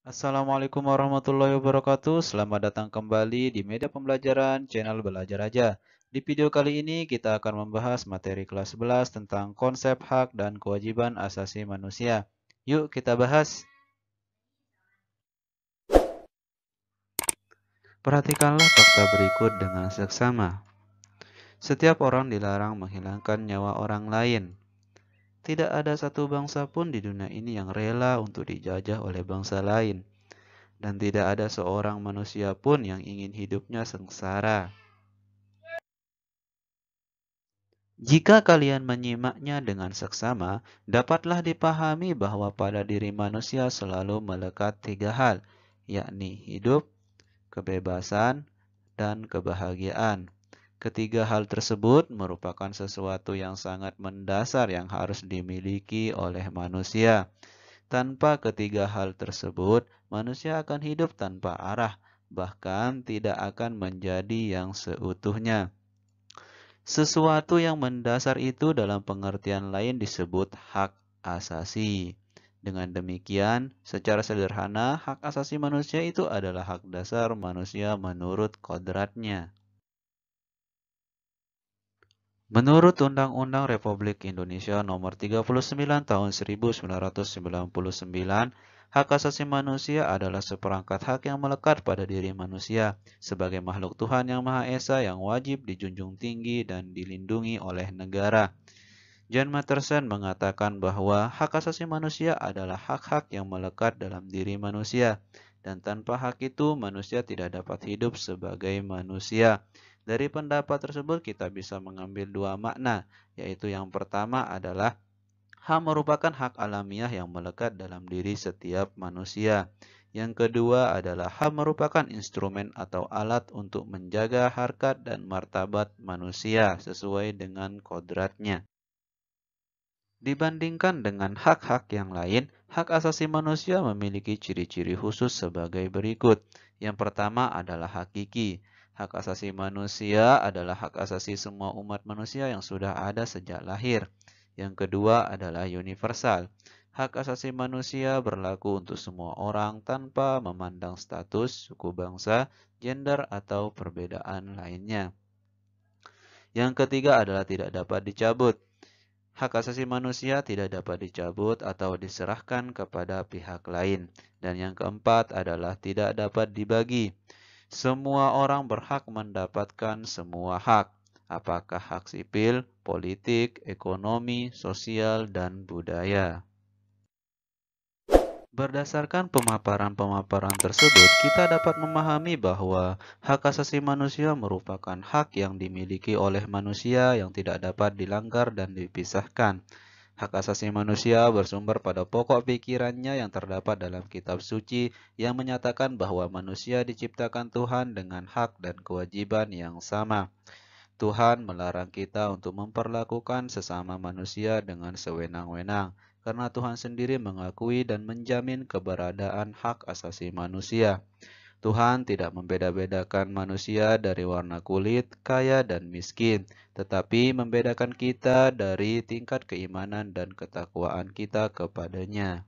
Assalamualaikum warahmatullahi wabarakatuh. Selamat datang kembali di media pembelajaran channel Belajar Aja. Di video kali ini kita akan membahas materi kelas 11 tentang konsep hak dan kewajiban asasi manusia. Yuk kita bahas. Perhatikanlah fakta berikut dengan seksama. Setiap orang dilarang menghilangkan nyawa orang lain. Tidak ada satu bangsa pun di dunia ini yang rela untuk dijajah oleh bangsa lain. Dan tidak ada seorang manusia pun yang ingin hidupnya sengsara. Jika kalian menyimaknya dengan seksama, dapatlah dipahami bahwa pada diri manusia selalu melekat tiga hal, yakni hidup, kebebasan, dan kebahagiaan. Ketiga hal tersebut merupakan sesuatu yang sangat mendasar yang harus dimiliki oleh manusia. Tanpa ketiga hal tersebut, manusia akan hidup tanpa arah, bahkan tidak akan menjadi yang seutuhnya. Sesuatu yang mendasar itu dalam pengertian lain disebut hak asasi. Dengan demikian, secara sederhana, hak asasi manusia itu adalah hak dasar manusia menurut kodratnya. Menurut Undang-Undang Republik Indonesia Nomor 39 Tahun 1999, hak asasi manusia adalah seperangkat hak yang melekat pada diri manusia sebagai makhluk Tuhan yang Maha Esa yang wajib dijunjung tinggi dan dilindungi oleh negara. John Matterson mengatakan bahwa hak asasi manusia adalah hak-hak yang melekat dalam diri manusia, dan tanpa hak itu manusia tidak dapat hidup sebagai manusia. Dari pendapat tersebut kita bisa mengambil dua makna, yaitu yang pertama adalah hak merupakan hak alamiah yang melekat dalam diri setiap manusia. Yang kedua adalah hak merupakan instrumen atau alat untuk menjaga harkat dan martabat manusia sesuai dengan kodratnya. Dibandingkan dengan hak-hak yang lain, hak asasi manusia memiliki ciri-ciri khusus sebagai berikut. Yang pertama adalah hakiki. Hak asasi manusia adalah hak asasi semua umat manusia yang sudah ada sejak lahir. Yang kedua adalah universal. Hak asasi manusia berlaku untuk semua orang tanpa memandang status, suku bangsa, gender, atau perbedaan lainnya. Yang ketiga adalah tidak dapat dicabut. Hak asasi manusia tidak dapat dicabut atau diserahkan kepada pihak lain. Dan yang keempat adalah tidak dapat dibagi. Semua orang berhak mendapatkan semua hak. Apakah hak sipil, politik, ekonomi, sosial, dan budaya. Berdasarkan pemaparan-pemaparan tersebut, kita dapat memahami bahwa hak asasi manusia merupakan hak yang dimiliki oleh manusia yang tidak dapat dilanggar dan dipisahkan. Hak asasi manusia bersumber pada pokok pikirannya yang terdapat dalam kitab suci yang menyatakan bahwa manusia diciptakan Tuhan dengan hak dan kewajiban yang sama. Tuhan melarang kita untuk memperlakukan sesama manusia dengan sewenang-wenang, karena Tuhan sendiri mengakui dan menjamin keberadaan hak asasi manusia. Tuhan tidak membeda-bedakan manusia dari warna kulit, kaya dan miskin, tetapi membedakan kita dari tingkat keimanan dan ketakwaan kita kepadanya.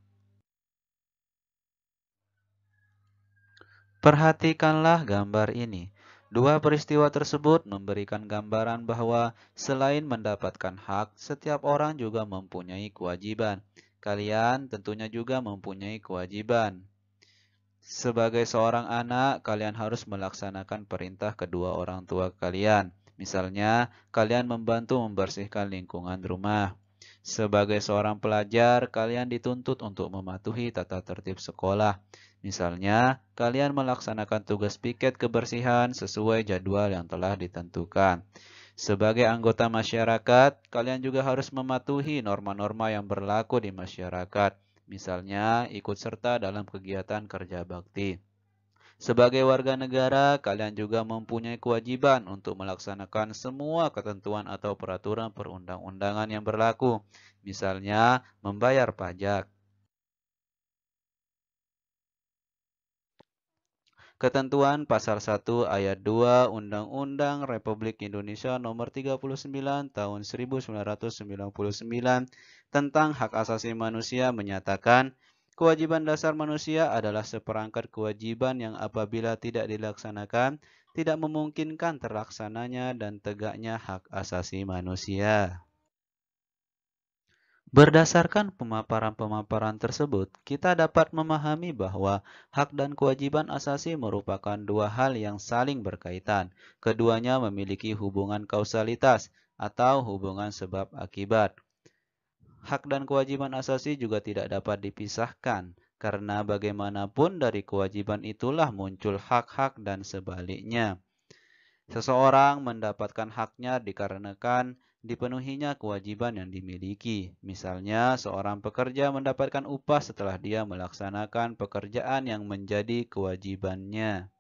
Perhatikanlah gambar ini. Dua peristiwa tersebut memberikan gambaran bahwa selain mendapatkan hak, setiap orang juga mempunyai kewajiban. Kalian tentunya juga mempunyai kewajiban. Sebagai seorang anak, kalian harus melaksanakan perintah kedua orang tua kalian. Misalnya, kalian membantu membersihkan lingkungan rumah. Sebagai seorang pelajar, kalian dituntut untuk mematuhi tata tertib sekolah. Misalnya, kalian melaksanakan tugas piket kebersihan sesuai jadwal yang telah ditentukan. Sebagai anggota masyarakat, kalian juga harus mematuhi norma-norma yang berlaku di masyarakat. Misalnya, ikut serta dalam kegiatan kerja bakti. Sebagai warga negara, kalian juga mempunyai kewajiban untuk melaksanakan semua ketentuan atau peraturan perundang-undangan yang berlaku. Misalnya, membayar pajak. Ketentuan Pasal 1 Ayat 2 Undang-Undang Republik Indonesia Nomor 39 Tahun 1999 tentang Hak Asasi Manusia menyatakan, Kewajiban dasar manusia adalah seperangkat kewajiban yang apabila tidak dilaksanakan, tidak memungkinkan terlaksananya dan tegaknya hak asasi manusia. Berdasarkan pemaparan-pemaparan tersebut, kita dapat memahami bahwa hak dan kewajiban asasi merupakan dua hal yang saling berkaitan. Keduanya memiliki hubungan kausalitas atau hubungan sebab akibat. Hak dan kewajiban asasi juga tidak dapat dipisahkan, karena bagaimanapun dari kewajiban itulah muncul hak-hak dan sebaliknya. Seseorang mendapatkan haknya dikarenakan dipenuhinya kewajiban yang dimiliki. Misalnya, seorang pekerja mendapatkan upah setelah dia melaksanakan pekerjaan yang menjadi kewajibannya.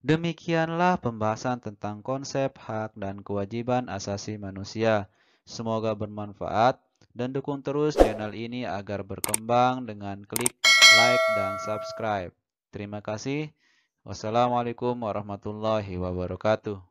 Demikianlah pembahasan tentang konsep hak dan kewajiban asasi manusia. Semoga bermanfaat dan dukung terus channel ini agar berkembang dengan klik like dan subscribe. Terima kasih. Wassalamualaikum warahmatullahi wabarakatuh.